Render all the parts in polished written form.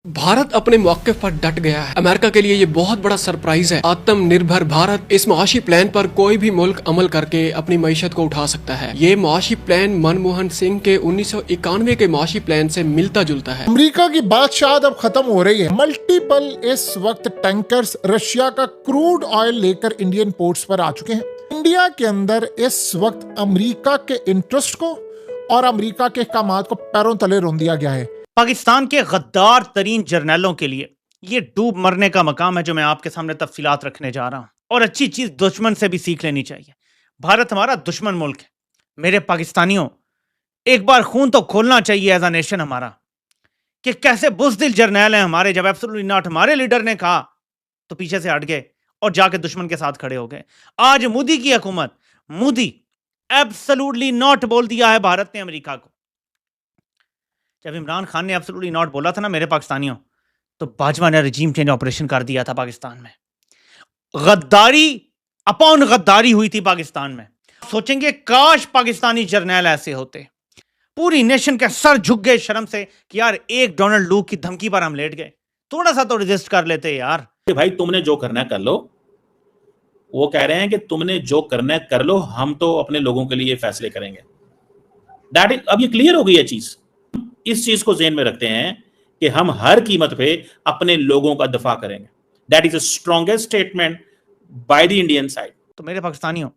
भारत अपने मौके पर डट गया है। अमेरिका के लिए ये बहुत बड़ा सरप्राइज है। आत्मनिर्भर भारत इस मुआशी प्लान पर कोई भी मुल्क अमल करके अपनी मईशत को उठा सकता है। ये मुआशी प्लान मनमोहन सिंह के 1991 के मुआशी प्लान से मिलता जुलता है। अमेरिका की बादशाह अब खत्म हो रही है। मल्टीपल इस वक्त टैंकर्स रशिया का क्रूड ऑयल लेकर इंडियन पोर्ट्स पर आ चुके हैं। इंडिया के अंदर इस वक्त अमेरिका के इंटरेस्ट को और अमेरिका के कामात को पैरों तले रोन दिया गया है। पाकिस्तान के गद्दार तरीन जर्नैलों के लिए ये डूब मरने का मकाम है जो मैं आपके सामने तफसीलात रखने जा रहा हूं। और अच्छी चीज दुश्मन से भी सीख लेनी चाहिए। भारत हमारा दुश्मन मुल्क है। मेरे पाकिस्तानियों, एक बार खून तो खोलना चाहिए एज अ नेशन हमारा कि कैसे बुज़दिल जर्नैल हैं हमारे। जब एब्सोल्युटली नॉट हमारे लीडर ने कहा तो पीछे से हट गए और जाके दुश्मन के साथ खड़े हो गए। आज मोदी की हुकूमत, मोदी एब्सोल्युटली नॉट बोल दिया है भारत ने अमेरिका को। जब इमरान खान ने एब्सोल्युटली नॉट बोला था ना मेरे पाकिस्तानियों, तो बाजवा ने रिजीम चेंज ऑपरेशन कर दिया था पाकिस्तान में। गद्दारी अपॉन गद्दारी हुई थी पाकिस्तान में। सोचेंगे काश पाकिस्तानी जर्नैल ऐसे होते। पूरी नेशन के सर झुक गए शर्म से कि यार एक डोनाल्ड लू की धमकी पर हम लेट गए। थोड़ा सा तो रेजिस्ट कर लेते यार। भाई तुमने जो करना है कर लो। वो कह रहे हैं कि तुमने जो करना है कर लो, हम तो अपने लोगों के लिए फैसले करेंगे। दैट इज, अब ये क्लियर हो गई है चीज। इस चीज को ज़हन में रखते हैं कि हम हर कीमत पे अपने लोगों का दफा करेंगे। That is a strongest statement by the Indian side. तो मेरे पाकिस्तानियों,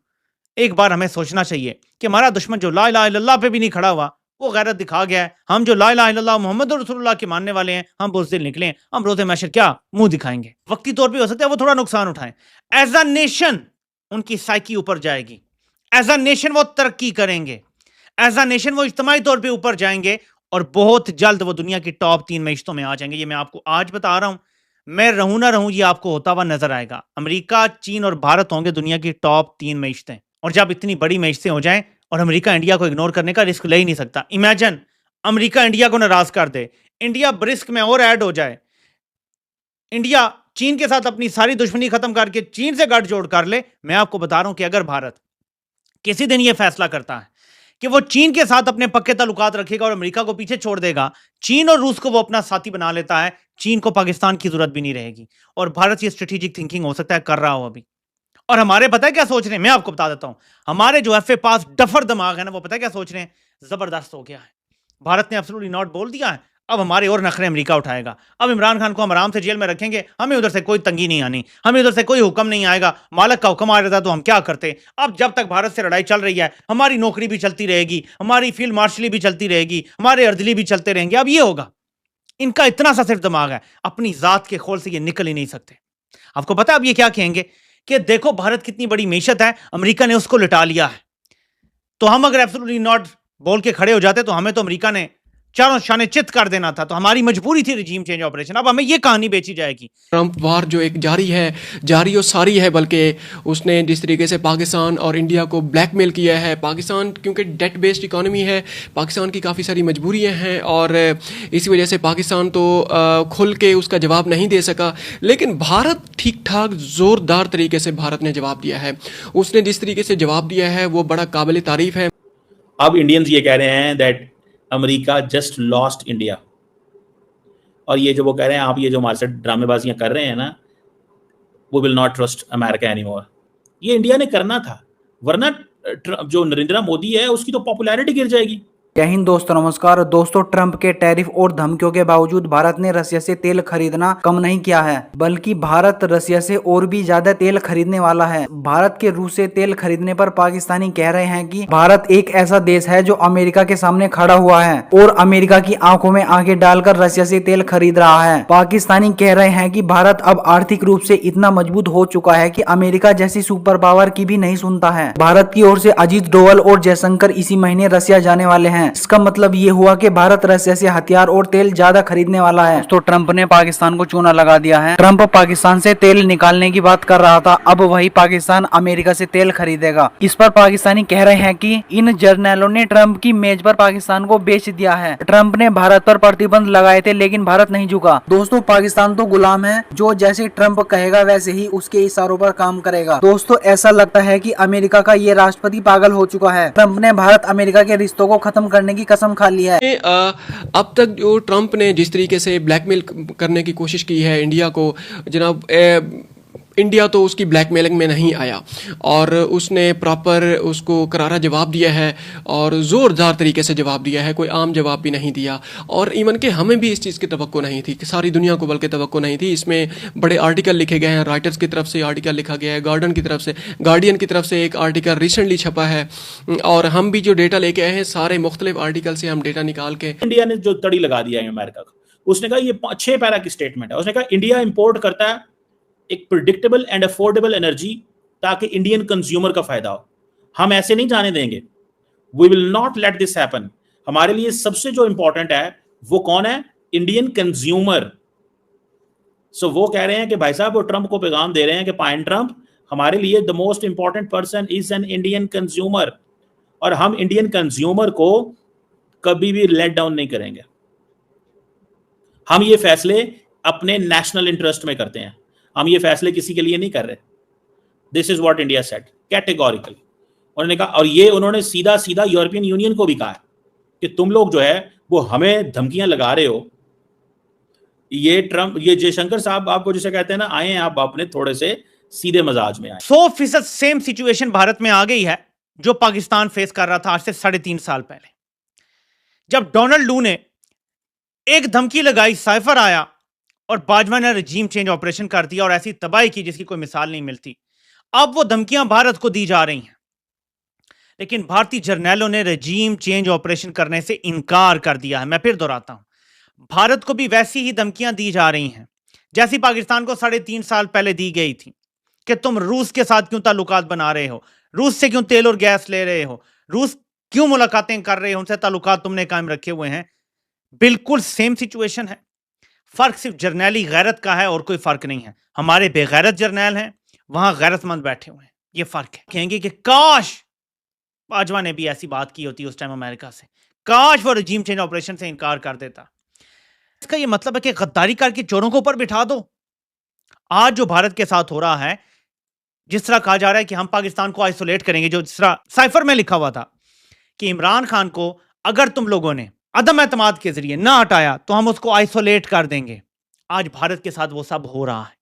एक बार हमें सोचना चाहिए कि हमारा दुश्मन जो ला इलाहा इल्लल्लाह पे भी नहीं खड़ा हुआ, वो गैरत दिखा गया है। हम जो ला इलाहा इल्लल्लाह मोहम्मद रसूलुल्लाह के मानने वाले हैं, हम बुज़दिल निकले। हम रोज़े महशर क्या मुंह दिखाएंगे? वक्ती तौर पे हो सकता है वो थोड़ा नुकसान उठाएं। एज अ नेशन उनकी साइकी ऊपर जाएगी। एज अ नेशन वो तरक्की करेंगे। एज अ नेशन वो इज्तिमाई तौर पर ऊपर जाएंगे और बहुत जल्द वो दुनिया की टॉप 3 मईशतों में आ जाएंगे। ये मैं आपको आज बता रहा हूं। मैं रहूं ना रहूं, ये आपको होता हुआ नजर आएगा। अमेरिका, चीन और भारत होंगे दुनिया की टॉप 3 मईशतें। और जब इतनी बड़ी मईशतें हो जाएं और अमेरिका इंडिया को इग्नोर करने का रिस्क ले ही नहीं सकता। इमेजिन अमेरिका इंडिया को नाराज कर दे, इंडिया रिस्क में और ऐड हो जाए, इंडिया चीन के साथ अपनी सारी दुश्मनी खत्म करके चीन से गठजोड़ कर ले। मैं आपको बता रहा हूं कि अगर भारत किसी दिन यह फैसला करता है कि वो चीन के साथ अपने पक्के ताल्लुकात रखेगा और अमेरिका को पीछे छोड़ देगा, चीन और रूस को वो अपना साथी बना लेता है, चीन को पाकिस्तान की जरूरत भी नहीं रहेगी। और भारत ये स्ट्रेटेजिक थिंकिंग हो सकता है कर रहा हो अभी। और हमारे पता है क्या सोच रहे हैं? मैं आपको बता देता हूं। हमारे जो एफए पास डफर दिमाग है ना, वो पता है क्या सोच रहे हैं? जबरदस्त हो गया है। भारत ने एब्सोल्युटली नॉट बोल दिया है। अब हमारे और नखरे अमेरिका उठाएगा। अब इमरान खान को हम आराम से जेल में रखेंगे, हमें उधर से कोई तंगी नहीं आनी, हमें उधर से कोई हुक्म नहीं आएगा। मालिक का हुक्म आ रहा था तो हम क्या करते। अब जब तक भारत से लड़ाई चल रही है, हमारी नौकरी भी चलती रहेगी, हमारी फील्ड मार्शली भी चलती रहेगी, हमारे अर्दली भी चलते रहेंगे। अब ये होगा। इनका इतना सा सिर्फ दिमाग है, अपनी जात के खोल से ये निकल ही नहीं सकते। आपको पता है अब ये क्या कहेंगे कि देखो भारत कितनी बड़ी मैशत है, अमेरिका ने उसको लिटा लिया है। तो हम अगर एब्सोल्युटली नॉट बोल के खड़े हो जाते तो हमें तो अमेरिका ने चारों शाने चित कर देना था। तो हमारी मजबूरी थी रिजीम चेंज ऑपरेशन। अब हमें ये कहानी बेची जाएगी। ट्रंप वार जो एक जारी और सारी है, बल्कि उसने जिस तरीके से पाकिस्तान और इंडिया को ब्लैकमेल किया है। पाकिस्तान क्योंकि डेट बेस्ड इकोनॉमी है, पाकिस्तान की काफ़ी सारी मजबूरियां हैं और इसी वजह से पाकिस्तान तो खुल के उसका जवाब नहीं दे सका। लेकिन भारत ठीक ठाक ज़ोरदार तरीके से भारत ने जवाब दिया है। उसने जिस तरीके से जवाब दिया है वो बड़ा काबिल तारीफ़ है। अब इंडियंस ये कह रहे हैं that America just lost India. और ये जो वो कह रहे हैं, आप ये जो हमारे साथ ड्रामेबाजियां कर रहे हैं ना, वो will not trust America anymore. ये इंडिया ने करना था, वरना जो नरेंद्र मोदी है उसकी तो पॉपुलैरिटी गिर जाएगी। जय हिंद दोस्तों, नमस्कार दोस्तों। ट्रंप के टैरिफ और धमकियों के बावजूद भारत ने रसिया से तेल खरीदना कम नहीं किया है, बल्कि भारत रसिया से और भी ज्यादा तेल खरीदने वाला है। भारत के रूस से तेल खरीदने पर पाकिस्तानी कह रहे हैं कि भारत एक ऐसा देश है जो अमेरिका के सामने खड़ा हुआ है और अमेरिका की आंखों में आंखें डालकर रसिया से तेल खरीद रहा है। पाकिस्तानी कह रहे हैं कि भारत अब आर्थिक रूप से इतना मजबूत हो चुका है कि अमेरिका जैसी सुपर पावर की भी नहीं सुनता है। भारत की ओर से अजीत डोवल और जयशंकर इसी महीने रसिया जाने वाले हैं। इसका मतलब ये हुआ कि भारत रसिया से हथियार और तेल ज्यादा खरीदने वाला है। तो ट्रंप ने पाकिस्तान को चूना लगा दिया है। ट्रंप पाकिस्तान से तेल निकालने की बात कर रहा था, अब वही पाकिस्तान अमेरिका से तेल खरीदेगा। इस पर पाकिस्तानी कह रहे हैं कि इन जर्नैलों ने ट्रंप की मेज पर पाकिस्तान को बेच दिया है। ट्रंप ने भारत पर प्रतिबंध लगाए थे लेकिन भारत नहीं झुका। दोस्तों, पाकिस्तान तो गुलाम है, जो जैसे ट्रंप कहेगा वैसे ही उसके इशारों पर काम करेगा। दोस्तों, ऐसा लगता है कि अमेरिका का ये राष्ट्रपति पागल हो चुका है। ट्रंप ने भारत अमेरिका के रिश्तों को खत्म खत्म करने की कसम खा ली है। अब तक जो ट्रंप ने जिस तरीके से ब्लैकमेल करने की कोशिश की है इंडिया को, जनाब, इंडिया तो उसकी ब्लैकमेलिंग में नहीं आया और उसने प्रॉपर उसको करारा जवाब दिया है और ज़ोरदार तरीके से जवाब दिया है, कोई आम जवाब भी नहीं दिया। और इवन कि हमें भी इस चीज़ की तवक्को नहीं थी, कि सारी दुनिया को बल्कि तवक्को नहीं थी। इसमें बड़े आर्टिकल लिखे गए हैं, राइटर्स की तरफ से आर्टिकल लिखा गया है, गार्डियन की तरफ से एक आर्टिकल रिसेंटली छपा है, और हम भी जो डेटा लेके आए हैं सारे मुख्तलिफ आर्टिकल से हम डेटा निकाल के। इंडिया ने जो तड़ी लगा दिया है अमेरिका को, उसने कहा, ये 6 पैरा की स्टेटमेंट है, उसने कहा इंडिया इंपोर्ट करता है एक प्रिडिक्टेबल एंड अफोर्डेबल एनर्जी ताकि इंडियन कंज्यूमर का फायदा हो। हम ऐसे नहीं जाने देंगे, we will not let this happen. हमारे लिए सबसे जो इंपॉर्टेंट है वो कौन है? Indian consumer. सो वो कह रहे हैं कि भाई साहब, वो ट्रंप को पैगाम दे रहे हैं कि पाइन ट्रंप, हमारे लिए the most important person is an Indian consumer, और हम इंडियन कंज्यूमर को कभी भी लेट डाउन नहीं करेंगे। हम ये फैसले अपने नेशनल इंटरेस्ट में करते हैं, हम ये फैसले किसी के लिए नहीं कर रहे। This is what India said categorically. उन्होंने कहा, और ये उन्होंने सीधा सीधा यूरोपियन यूनियन को भी कहा है कि तुम लोग जो है वो हमें धमकियां लगा रहे हो। ये ट्रंप, ये जयशंकर साहब आपको जिसे कहते हैं ना, आए हैं आप अपने थोड़े से सीधे मजाज में आए। 100% सेम सिचुएशन भारत में आ गई है जो पाकिस्तान फेस कर रहा था आज से 3.5 साल पहले, जब डोनाल्ड लू ने एक धमकी लगाई, साइफर आया और बाजवा ने रजीम चेंज ऑपरेशन कर दिया और ऐसी तबाही की जिसकी कोई मिसाल नहीं मिलती। अब वो धमकियां भारत को दी जा रही हैं, लेकिन भारतीय जर्नैलों ने रजीम चेंज ऑपरेशन करने से इनकार कर दिया है। मैं फिर दोहराता हूं, भारत को भी वैसी ही धमकियां दी जा रही हैं जैसी पाकिस्तान को 3.5 साल पहले दी गई थी कि तुम रूस के साथ क्यों ताल्लुकात बना रहे हो, रूस से क्यों तेल और गैस ले रहे हो, रूस क्यों मुलाकातें कर रहे हो, उनसे ताल्लुकात तुमने कायम रखे हुए हैं। बिल्कुल सेम सिचुएशन है, फर्क सिर्फ जर्नैली गैरत का है और कोई फर्क नहीं है। हमारे बेगैरत जर्नैल हैं, वहां गैरतमंद बैठे हुए हैं, ये फर्क है। कहेंगे कि काश बाजवा ने भी ऐसी बात की होती उस टाइम अमेरिका से, काश वो रजीम चेंज ऑपरेशन से इनकार कर देता। इसका ये मतलब है कि गद्दारी करके चोरों को ऊपर बिठा दो। आज जो भारत के साथ हो रहा है, जिस तरह कहा जा रहा है कि हम पाकिस्तान को आइसोलेट करेंगे, जो जिस तरह साइफर में लिखा हुआ था कि इमरान खान को अगर तुम लोगों ने अदम एतमाद के जरिए ना हटाया तो हम उसको आइसोलेट कर देंगे। आज भारत के साथ वो सब हो रहा है।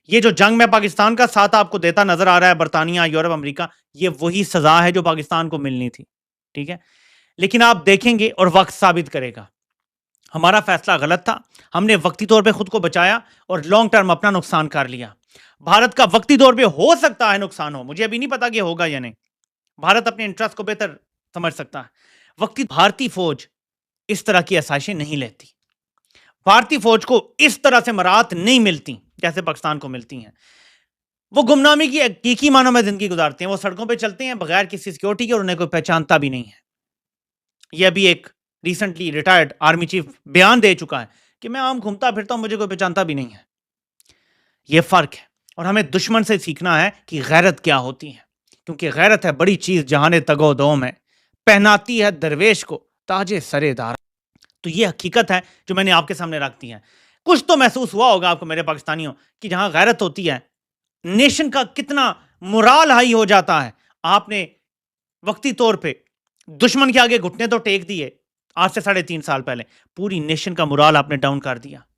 ये जो जंग में पाकिस्तान का साथ आपको देता नजर आ रहा है बरतानिया, यूरोप, अमेरिका, ये वही सजा है जो पाकिस्तान को मिलनी थी, ठीक है। लेकिन आप देखेंगे और वक्त साबित करेगा, हमारा फैसला गलत था। हमने वक्ती तौर पे खुद को बचाया और लॉन्ग टर्म अपना नुकसान कर लिया। भारत का वक्ती तौर पे हो सकता है नुकसान हो, मुझे अभी नहीं पता कि होगा या नहीं। भारत अपने इंटरेस्ट को बेहतर समझ सकता है। वक्ती भारतीय फौज इस तरह की आसाइशें नहीं लेती, भारतीय फौज को इस तरह से मराहत नहीं मिलती जैसे पाकिस्तान को मिलती हैं। वो गुमनामी की हकीकी मानों में जिंदगी गुजारते हैं, वो सड़कों पे चलते हैं बगैर किसी सिक्योरिटी के और उन्हें कोई पहचानता भी नहीं है। यह अभी एक रिसेंटली रिटायर्ड आर्मी चीफ बयान दे चुका है कि मैं आम घूमता फिरता हूं, मुझे कोई पहचानता भी नहीं है। यह फर्क है और हमें दुश्मन से सीखना है कि गैरत क्या होती है, क्योंकि गैरत है बड़ी चीज जहाने तगो दो में, पहनाती है दरवेश को ताजे सरेदार। तो ये हकीकत है जो मैंने आपके सामने रख दी है। कुछ तो महसूस हुआ होगा आपको मेरे पाकिस्तानियों कि जहां गैरत होती है नेशन का कितना मोराल हाई हो जाता है। आपने वक्ती तौर पे दुश्मन के आगे घुटने तो टेक दिए आज से 3.5 साल पहले, पूरी नेशन का मोराल आपने डाउन कर दिया।